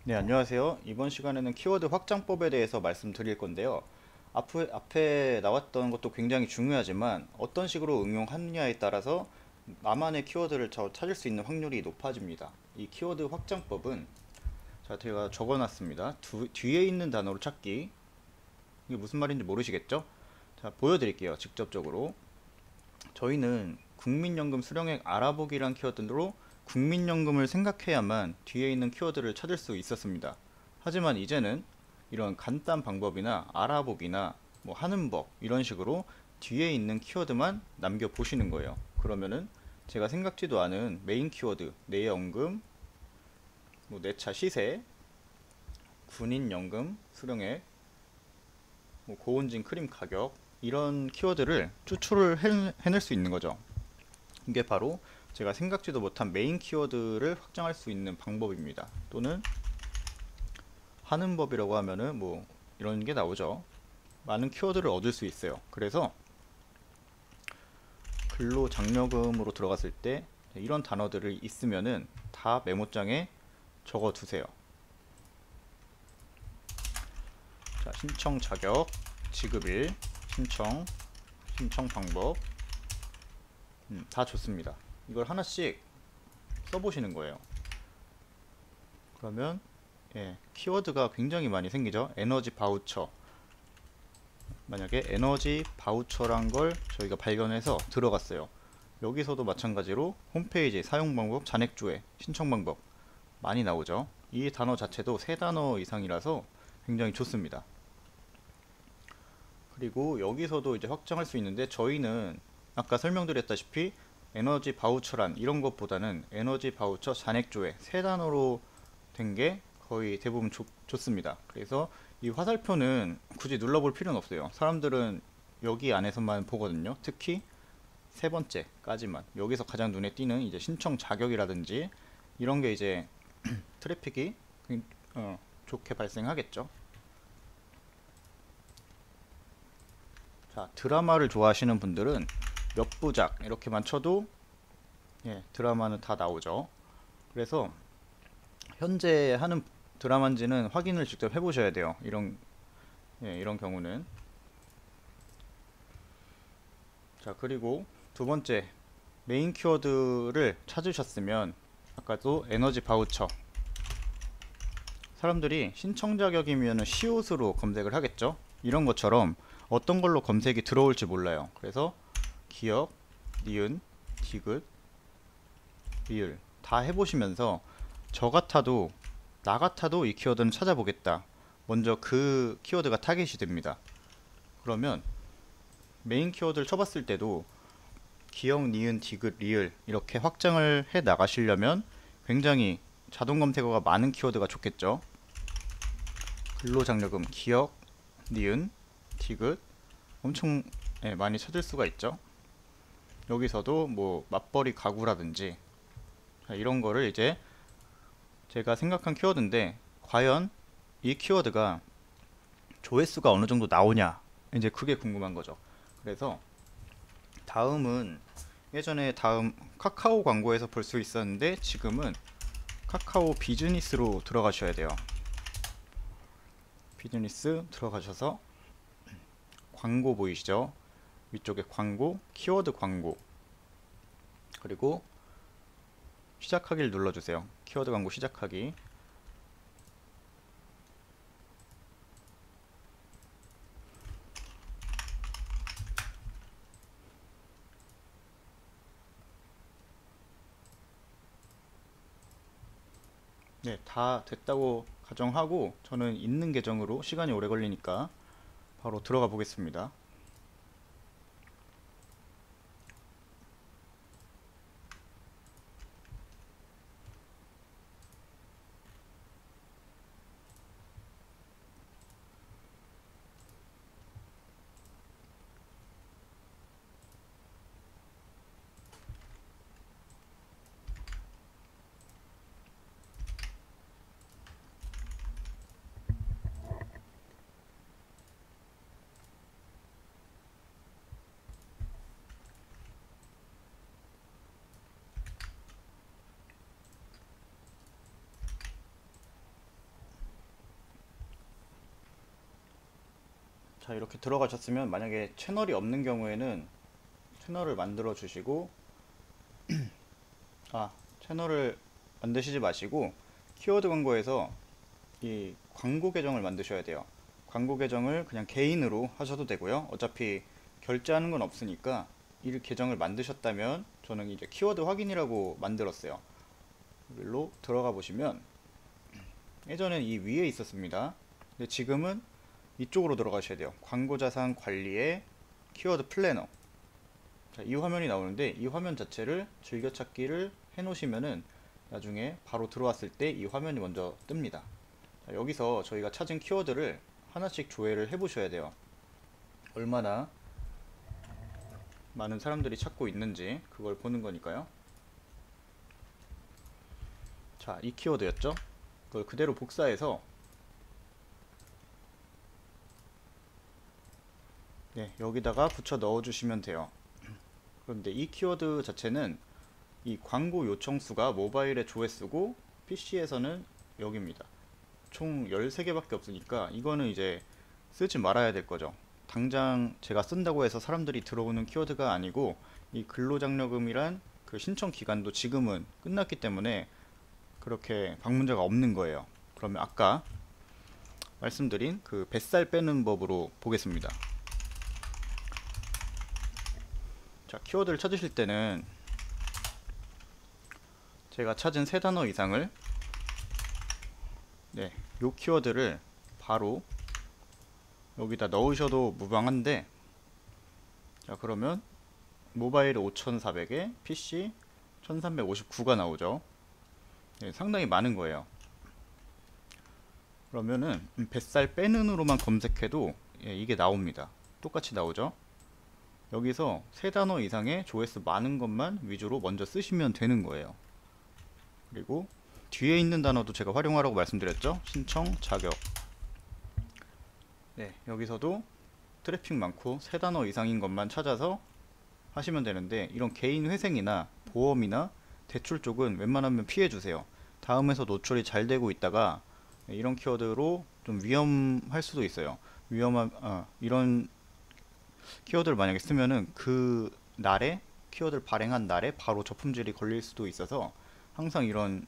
네, 안녕하세요. 이번 시간에는 키워드 확장법에 대해서 말씀드릴 건데요. 앞에 나왔던 것도 굉장히 중요하지만 어떤 식으로 응용하느냐에 따라서 나만의 키워드를 찾을 수 있는 확률이 높아집니다. 이 키워드 확장법은 자, 제가 적어놨습니다. 뒤에 있는 단어로 찾기. 이게 무슨 말인지 모르시겠죠? 자, 보여드릴게요. 직접적으로. 저희는 국민연금 수령액 알아보기란 키워드로 국민연금을 생각해야만 뒤에 있는 키워드를 찾을 수 있었습니다. 하지만 이제는 이런 간단 방법이나 알아보기나 뭐 하는 법 이런 식으로 뒤에 있는 키워드만 남겨 보시는 거예요. 그러면은 제가 생각지도 않은 메인 키워드 내연금, 뭐 내차 시세, 군인연금 수령액, 뭐 고온진 크림 가격 이런 키워드를 추출을 해낼 수 있는 거죠. 이게 바로 제가 생각지도 못한 메인 키워드를 확장할 수 있는 방법입니다. 또는 하는 법이라고 하면은 뭐 이런 게 나오죠. 많은 키워드를 얻을 수 있어요. 그래서 근로장려금으로 들어갔을 때 이런 단어들이 있으면은 다 메모장에 적어 두세요. 자, 신청 자격, 지급일, 신청 방법, 다 좋습니다. 이걸 하나씩 써보시는 거예요. 그러면 키워드가 굉장히 많이 생기죠. 에너지 바우처. 만약에 에너지 바우처란 걸 저희가 발견해서 들어갔어요. 여기서도 마찬가지로 홈페이지 사용 방법, 잔액조회, 신청 방법 많이 나오죠. 이 단어 자체도 세 단어 이상이라서 굉장히 좋습니다. 그리고 여기서도 이제 확장할 수 있는데 저희는 아까 설명드렸다시피 에너지 바우처란 이런 것보다는 에너지 바우처 잔액조회 세 단어로 된 게 거의 대부분 좋습니다. 그래서 이 화살표는 굳이 눌러볼 필요는 없어요. 사람들은 여기 안에서만 보거든요. 특히 세 번째까지만. 여기서 가장 눈에 띄는 이제 신청 자격이라든지 이런 게 이제 트래픽이 좋게 발생하겠죠. 자, 드라마를 좋아하시는 분들은 몇 부작 이렇게만 쳐도 드라마는 다 나오죠. 그래서 현재 하는 드라마인지는 확인을 직접 해보셔야 돼요. 이런 경우는. 자, 그리고 두 번째, 메인 키워드를 찾으셨으면 아까도 에너지 바우처. 사람들이 신청 자격이면 시옷으로 검색을 하겠죠. 이런 것처럼 어떤 걸로 검색이 들어올지 몰라요. 그래서 기억, 니은, 디귿, 리을 다 해보시면서 저 같아도 나 같아도 이 키워드는 찾아보겠다. 먼저 그 키워드가 타겟이 됩니다. 그러면 메인 키워드를 쳐봤을 때도 기억, 니은, 디귿, 리을 이렇게 확장을 해 나가시려면 굉장히 자동 검색어가 많은 키워드가 좋겠죠. 근로장려금, 기억, 니은, 디귿 엄청 많이 찾을 수가 있죠. 여기서도 뭐 맞벌이 가구라든지 이런 거를 이제 제가 생각한 키워드인데 과연 이 키워드가 조회수가 어느 정도 나오냐 이제 그게 궁금한 거죠. 그래서 다음은 예전에 다음 카카오 광고에서 볼 수 있었는데 지금은 카카오 비즈니스로 들어가셔야 돼요. 비즈니스 들어가셔서 광고 보이시죠? 위쪽에 광고, 키워드 광고 그리고 시작하기를 눌러주세요. 키워드 광고 시작하기. 네, 다 됐다고 가정하고 저는 있는 계정으로 시간이 오래 걸리니까 바로 들어가 보겠습니다. 자, 이렇게 들어가셨으면 만약에 채널이 없는 경우에는 채널을 만들어 주시고, 아, 채널을 만드시지 마시고 키워드 광고에서 이 광고 계정을 만드셔야 돼요. 광고 계정을 그냥 개인으로 하셔도 되고요. 어차피 결제하는 건 없으니까 이 계정을 만드셨다면 저는 이제 키워드 확인이라고 만들었어요. 여기로 들어가 보시면 예전엔 이 위에 있었습니다. 근데 지금은 이쪽으로 들어가셔야 돼요. 광고 자산 관리의 키워드 플래너. 자, 이 화면이 나오는데 이 화면 자체를 즐겨찾기를 해 놓으시면은 나중에 바로 들어왔을 때 이 화면이 먼저 뜹니다. 자, 여기서 저희가 찾은 키워드를 하나씩 조회를 해 보셔야 돼요. 얼마나 많은 사람들이 찾고 있는지 그걸 보는 거니까요. 자, 이 키워드였죠? 그걸 그대로 복사해서 여기다가 붙여 넣어 주시면 돼요. 그런데 이 키워드 자체는 이 광고 요청 수가 모바일에 조회수고 PC에서는 여기입니다. 총 13개밖에 없으니까 이거는 이제 쓰지 말아야 될 거죠. 당장 제가 쓴다고 해서 사람들이 들어오는 키워드가 아니고 이 근로장려금이란 그 신청 기간도 지금은 끝났기 때문에 그렇게 방문자가 없는 거예요. 그러면 아까 말씀드린 그 뱃살 빼는 법으로 보겠습니다. 자, 키워드를 찾으실 때는 제가 찾은 세 단어 이상을 요 키워드를 바로 여기다 넣으셔도 무방한데, 자, 그러면 모바일 5400에 PC 1359가 나오죠. 상당히 많은 거예요. 그러면은 뱃살 빼는으로만 검색해도 이게 나옵니다. 똑같이 나오죠. 여기서 세 단어 이상의 조회수 많은 것만 위주로 먼저 쓰시면 되는 거예요. 그리고 뒤에 있는 단어도 제가 활용하라고 말씀드렸죠. 신청, 자격. 여기서도 트래픽 많고 세 단어 이상인 것만 찾아서 하시면 되는데, 이런 개인 회생이나 보험이나 대출 쪽은 웬만하면 피해 주세요. 다음에서 노출이 잘 되고 있다가 이런 키워드로 좀 위험할 수도 있어요. 이런 키워드를 만약에 쓰면은 그 날에 키워드를 발행한 날에 바로 저품질이 걸릴 수도 있어서 항상 이런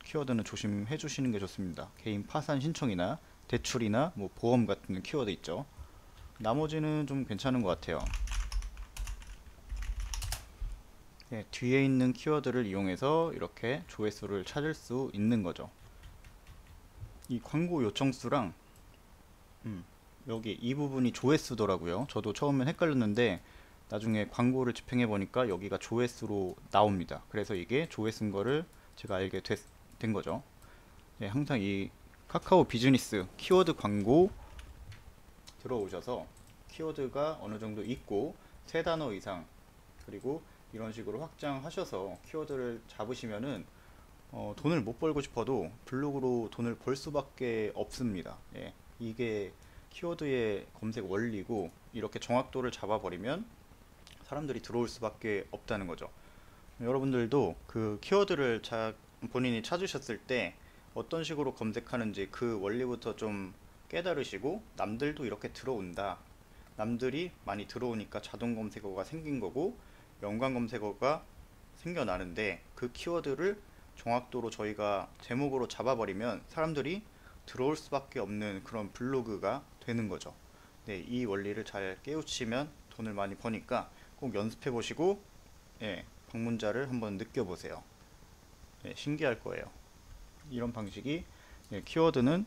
키워드는 조심해 주시는 게 좋습니다. 개인 파산 신청이나 대출이나 뭐 보험 같은 키워드 있죠. 나머지는 좀 괜찮은 것 같아요. 뒤에 있는 키워드를 이용해서 이렇게 조회수를 찾을 수 있는 거죠. 이 광고 요청수랑 여기 이 부분이 조회수더라고요. 저도 처음엔 헷갈렸는데 나중에 광고를 집행해 보니까 여기가 조회수로 나옵니다. 그래서 이게 조회수인 거를 제가 알게 된 거죠. 항상 이 카카오 비즈니스 키워드 광고 들어오셔서 키워드가 어느 정도 있고 세 단어 이상, 그리고 이런 식으로 확장하셔서 키워드를 잡으시면은 돈을 못 벌고 싶어도 블로그로 돈을 벌 수밖에 없습니다. 이게 키워드의 검색 원리고, 이렇게 정확도를 잡아버리면 사람들이 들어올 수밖에 없다는 거죠. 여러분들도 그 키워드를 본인이 찾으셨을 때 어떤 식으로 검색하는지 그 원리부터 좀 깨달으시고, 남들도 이렇게 들어온다, 남들이 많이 들어오니까 자동 검색어가 생긴 거고 연관 검색어가 생겨나는데, 그 키워드를 정확도로 저희가 제목으로 잡아버리면 사람들이 들어올 수밖에 없는 그런 블로그가 되는 거죠. 이 원리를 잘 깨우치면 돈을 많이 버니까 꼭 연습해 보시고 방문자를 한번 느껴보세요. 신기할 거예요. 이런 방식이 키워드는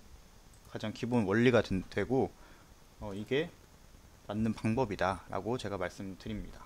가장 기본 원리가 되고 이게 맞는 방법이다 라고 제가 말씀드립니다.